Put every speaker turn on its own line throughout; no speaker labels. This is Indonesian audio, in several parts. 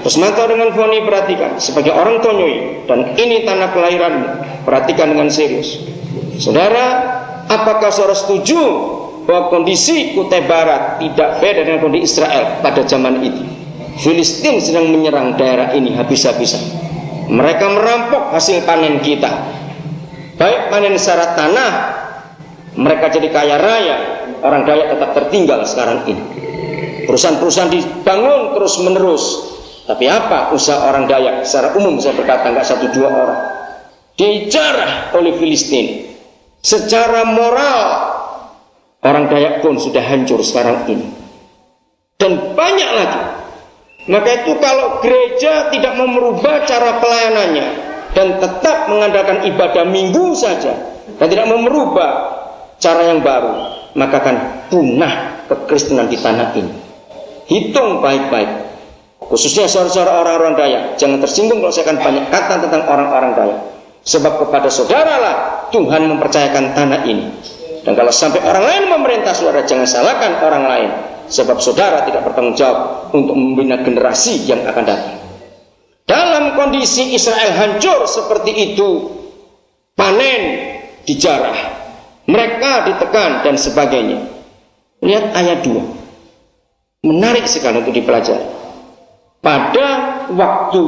Terus mantau dengan Foni, perhatikan sebagai orang Tonyoi, dan ini tanah kelahiranmu. Perhatikan dengan serius. Saudara, apakah saudara setuju bahwa kondisi Kutai Barat tidak beda dengan kondisi Israel pada zaman itu? Filistin sedang menyerang daerah ini habis-habisan. Mereka merampok hasil panen kita, baik panen secara tanah, mereka jadi kaya raya, orang Dayak tetap tertinggal sekarang ini. Perusahaan-perusahaan dibangun terus menerus. Tapi apa usaha orang Dayak? Secara umum saya berkata nggak 1-2 orang dijarah oleh Filistin. Secara moral orang Dayak pun sudah hancur sekarang ini. Dan banyak lagi. Maka itu kalau gereja tidak mau merubah cara pelayanannya dan tetap mengadakan ibadah minggu saja dan tidak mau merubah cara yang baru, maka akan punah kekristenan di tanah ini. Hitung baik-baik. Khususnya saudara-saudara orang-orang Dayak, jangan tersinggung kalau saya akan banyak kata tentang orang-orang Dayak. Sebab kepada saudaralah Tuhan mempercayakan tanah ini. Dan kalau sampai orang lain memerintah saudara, jangan salahkan orang lain. Sebab saudara tidak bertanggung jawab untuk membina generasi yang akan datang. Dalam kondisi Israel hancur seperti itu, panen dijarah, mereka ditekan dan sebagainya. Lihat ayat 2. Menarik sekali untuk dipelajari. Pada waktu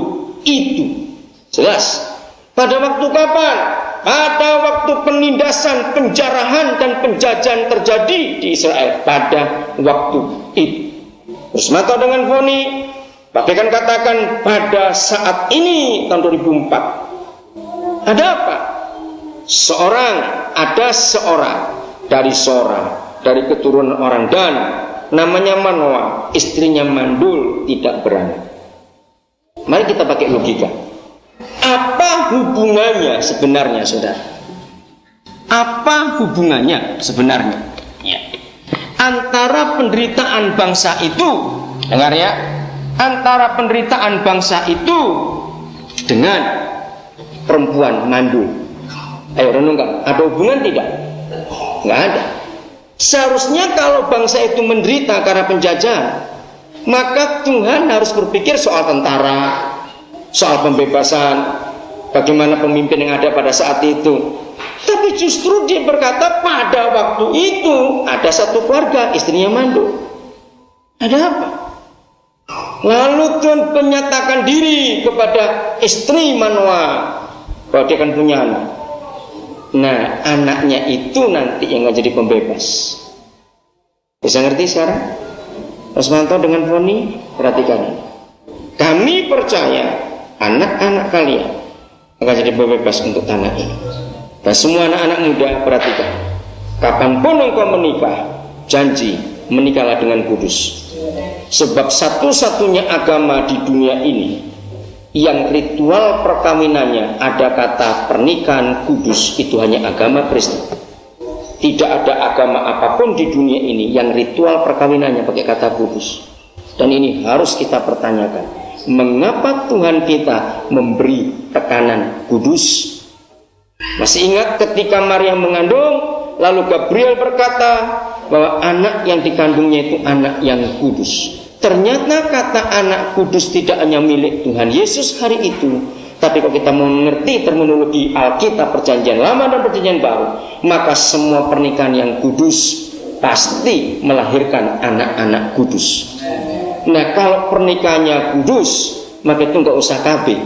itu, jelas. Pada waktu kapan? Pada waktu penindasan, penjarahan dan penjajahan terjadi di Israel. Pada waktu itu. Terus mata dengan Foni, bagaikan katakan pada saat ini tahun 2004. Ada apa? Ada seorang dari keturunan orang Dan, namanya Manoah, istrinya mandul, tidak beranak. Mari kita pakai logika. Apa hubungannya sebenarnya, saudara? Apa hubungannya sebenarnya? Ya. Antara penderitaan bangsa itu, dengar ya, antara penderitaan bangsa itu dengan perempuan mandul. Ayo renungkan, ada hubungan tidak? Nggak ada. Seharusnya kalau bangsa itu menderita karena penjajahan, maka Tuhan harus berpikir soal tentara, soal pembebasan, bagaimana pemimpin yang ada pada saat itu. Tapi justru dia berkata pada waktu itu ada satu keluarga, istrinya mandul. Ada apa? Lalu Tuhan menyatakan diri kepada istri Manoah bahwa dia akan punya anak. Nah, anaknya itu nanti yang akan jadi pembebas. Bisa ngerti sekarang? Mas Manto dengan Foni, perhatikan. Kami percaya anak-anak kalian akan jadi pembebas untuk tanah ini. Dan semua anak-anak muda, perhatikan. Kapanpun engkau menikah, janji menikahlah dengan kudus. Sebab satu-satunya agama di dunia ini yang ritual perkawinannya ada kata pernikahan kudus, itu hanya agama Kristen. Tidak ada agama apapun di dunia ini yang ritual perkawinannya pakai kata kudus. Dan ini harus kita pertanyakan. Mengapa Tuhan kita memberi tekanan kudus? Masih ingat ketika Maria mengandung, lalu Gabriel berkata bahwa anak yang dikandungnya itu anak yang kudus. Ternyata kata anak kudus tidak hanya milik Tuhan Yesus hari itu, tapi kalau kita mengerti terminologi Alkitab Perjanjian Lama dan Perjanjian Baru, maka semua pernikahan yang kudus pasti melahirkan anak-anak kudus. Nah, kalau pernikahannya kudus, maka itu nggak usah KB,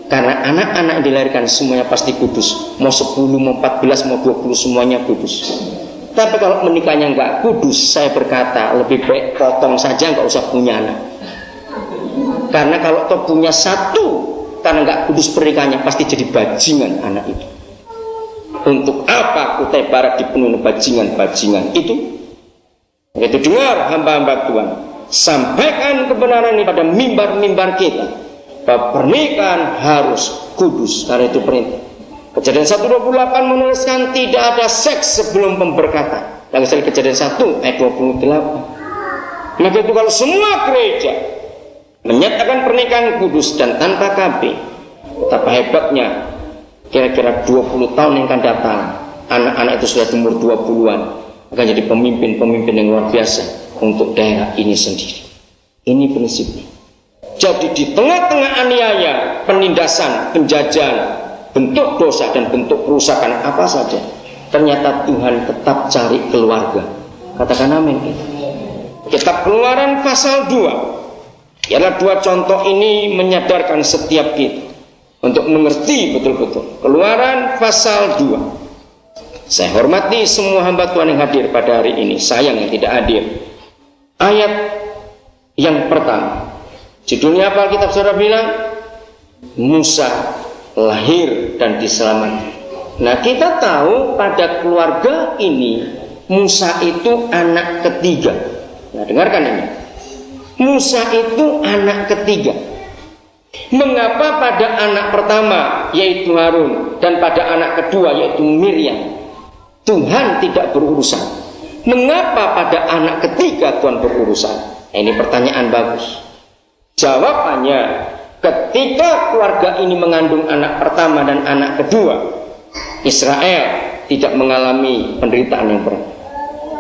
karena anak-anak yang dilahirkan semuanya pasti kudus. Mau 10, mau 14, mau 20, semuanya kudus. Tapi kalau menikahnya nggak kudus, saya berkata lebih baik potong saja, nggak usah punya anak. Karena kalau toh punya satu, karena nggak kudus pernikahannya, pasti jadi bajingan anak itu. Untuk apa Kutai Barat dipenuhi bajingan-bajingan itu? Itu dengar hamba-hamba Tuhan, sampaikan kebenaran ini pada mimbar-mimbar kita, bahwa pernikahan harus kudus, karena itu perintah. Kejadian 1:28 menuliskan tidak ada seks sebelum pemberkatan. Lagi sekali Kejadian 1 ayat 28. Maka itu kalau semua gereja menyatakan pernikahan kudus dan tanpa KB, betapa hebatnya kira-kira 20 tahun yang akan datang, anak-anak itu sudah umur 20-an akan jadi pemimpin-pemimpin yang luar biasa untuk daerah ini sendiri. Ini prinsipnya. Jadi di tengah-tengah aniaya, penindasan, penjajahan, bentuk dosa dan bentuk kerusakan apa saja, ternyata Tuhan tetap cari keluarga. Katakan amin. Kitab Keluaran pasal 2. Ialah dua contoh ini menyadarkan setiap kita untuk mengerti betul-betul. Keluaran pasal 2. Saya hormati semua hamba Tuhan yang hadir pada hari ini. Sayang yang tidak hadir. Ayat yang pertama. Judulnya apa kitab saudara bilang? Musa lahir dan diselamatkan. Nah, kita tahu pada keluarga ini Musa itu anak ketiga. Nah, dengarkan ini. Musa itu anak ketiga. Mengapa pada anak pertama yaitu Harun dan pada anak kedua yaitu Miriam Tuhan tidak berurusan? Mengapa pada anak ketiga Tuhan berurusan? Nah, ini pertanyaan bagus. Jawabannya, ketika keluarga ini mengandung anak pertama dan anak kedua, Israel tidak mengalami penderitaan yang berat.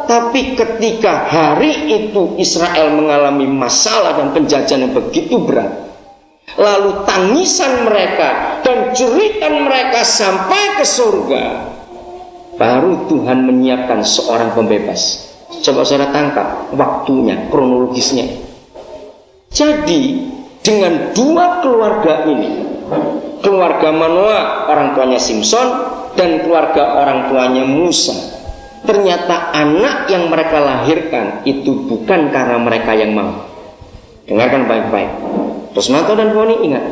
Tapi ketika hari itu Israel mengalami masalah dan penjajahan yang begitu berat, lalu tangisan mereka dan jeritan mereka sampai ke surga, baru Tuhan menyiapkan seorang pembebas. Coba saudara tangkap waktunya, kronologisnya. Jadi dengan dua keluarga ini, keluarga Manoah orang tuanya Simson dan keluarga orang tuanya Musa, ternyata anak yang mereka lahirkan itu bukan karena mereka yang mau. Dengarkan baik-baik. Terus Manto dan Foni ingat,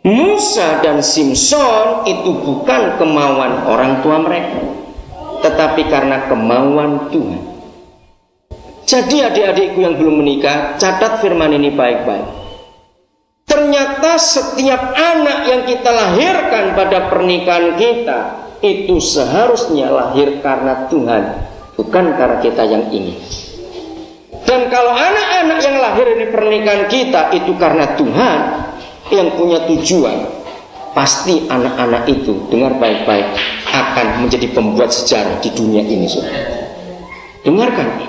Musa dan Simson itu bukan kemauan orang tua mereka, tetapi karena kemauan Tuhan. Jadi adik-adikku yang belum menikah, catat firman ini baik-baik. Ternyata setiap anak yang kita lahirkan pada pernikahan kita itu seharusnya lahir karena Tuhan, bukan karena kita yang ingin. Dan kalau anak-anak yang lahir di pernikahan kita itu karena Tuhan yang punya tujuan, pasti anak-anak itu, dengar baik-baik, akan menjadi pembuat sejarah di dunia ini. Dengarkan ini.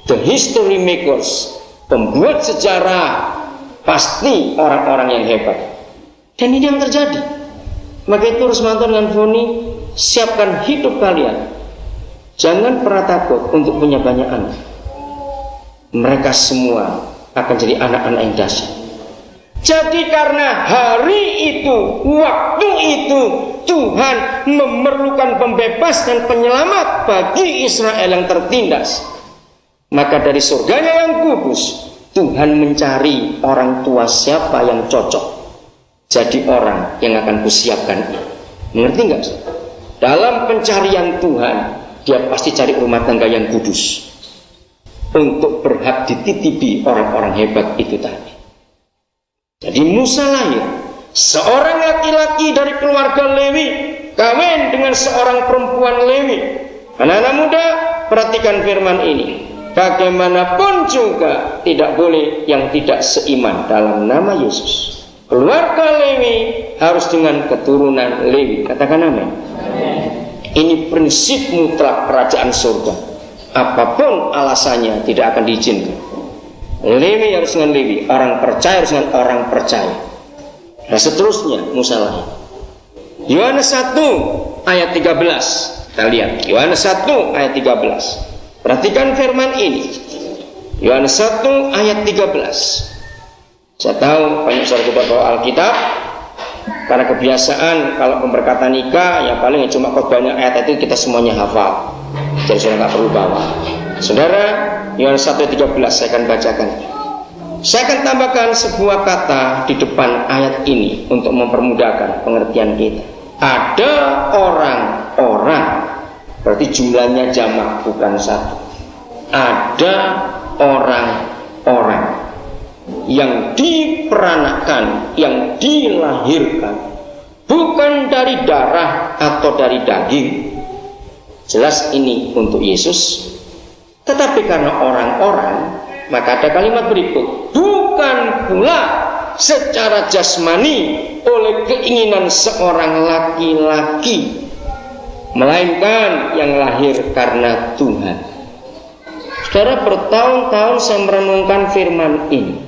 The history makers, pembuat sejarah, pasti orang-orang yang hebat. Dan ini yang terjadi. Maka itu Rusmanto dengan Foni, siapkan hidup kalian. Jangan pernah takut untuk punya banyak anak. Mereka semua akan jadi anak-anak yang dahsyat. Jadi karena hari itu, waktu itu, Tuhan memerlukan pembebas dan penyelamat bagi Israel yang tertindas. Maka dari surganya yang kudus, Tuhan mencari orang tua siapa yang cocok jadi orang yang akan kusiapkan. Mengerti nggak? Dalam pencarian Tuhan, dia pasti cari rumah tangga yang kudus untuk berhak dititipi orang-orang hebat itu tadi. Jadi Musa lahir, seorang laki-laki dari keluarga Lewi kawin dengan seorang perempuan Lewi. Anak-anak muda, perhatikan firman ini. Bagaimanapun juga tidak boleh yang tidak seiman dalam nama Yesus. Keluarga Lewi harus dengan keturunan Lewi. Katakan amin. Ini prinsip mutlak kerajaan surga. Apapun alasannya tidak akan diizinkan. Lewi harus dengan Lewi, orang percaya harus dengan orang percaya. Nah seterusnya Musa lahir. Yohanes 1 ayat 13. Kita lihat Yohanes 1 ayat 13. Perhatikan firman ini. Yohanes 1 ayat 13. Saya tahu banyak saudara kita bawa Alkitab, karena kebiasaan kalau pemberkatan nikah ya paling cuma khotbahnya ayat itu kita semuanya hafal. Jadi saudara nggak perlu bawa. Saudara, Yohanes 1 ayat 13 saya akan bacakan. Saya akan tambahkan sebuah kata di depan ayat ini untuk mempermudahkan pengertian kita. Ada orang-orang, berarti jumlahnya jamak bukan satu. Ada orang-orang yang diperanakan, yang dilahirkan bukan dari darah atau dari daging. Jelas ini untuk Yesus. Tetapi karena orang-orang, maka ada kalimat berikut. Bukan pula secara jasmani oleh keinginan seorang laki-laki, melainkan yang lahir karena Tuhan. Saudara, bertahun-tahun saya merenungkan firman ini.